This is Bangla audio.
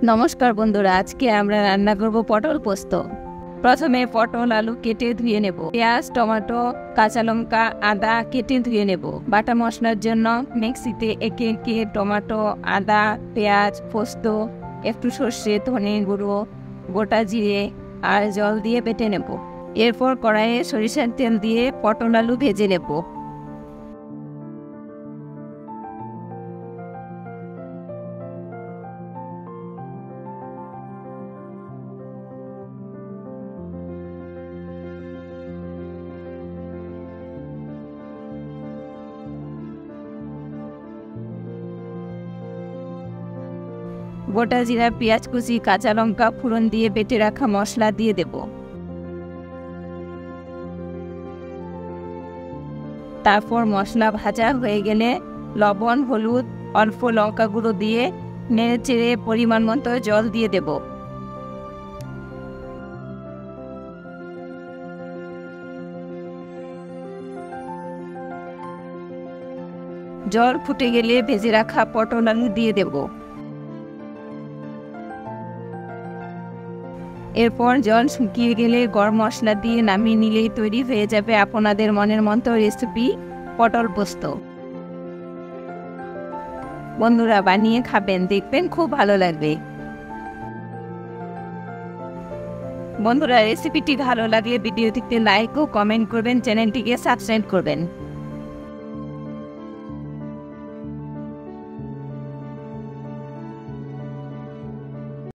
নমস্কার বন্ধুরা, আজকে আমরা রান্না করব পটল পোস্ত। প্রথমে পটল আলু কেটে ধুয়ে নেব। পেঁয়াজ, টমেটো, কাঁচা লঙ্কা, আদা কেটে ধুয়ে নেব। বাটা মশলার জন্য মিক্সিতে একে একে টমেটো, আদা, পেঁয়াজ, পোস্ত, একটু সর্ষে, ধনে গুঁড়ো, গোটা জিরে আর জল দিয়ে বেটে নেব। এরপর কড়াইয়ে সরিষার তেল দিয়ে পটল আলু ভেজে নেব। গোটা জিরা, পেঁয়াজ কুচি, কাঁচা লঙ্কা ফোড়ন দিয়ে বেটে রাখা মশলা দিয়ে দেব। তারপর মশলা ভাজা হয়ে গেলে লবণ, হলুদ, অল্প লঙ্কা গুঁড়ো দিয়ে নেড়ে চেড়ে পরিমাণ মতো জল দিয়ে দেব। জল ফুটে গেলে ভেজে রাখা পটল আলু দিয়ে দেব। এরপর জল শুকিয়ে গেলে গরম মশলা দিয়ে নামিয়ে নিলেই তৈরি হয়ে যাবে আপনাদের মনের মতো রেসিপি পটল পোস্ত। বন্ধুরা, বানিয়ে খাবেন, দেখবেন খুব ভালো লাগবে। বন্ধুরা, রেসিপিটি ভালো লাগলে ভিডিওটিতে লাইক ও কমেন্ট করবেন, চ্যানেলটিকে সাবস্ক্রাইব করবেন।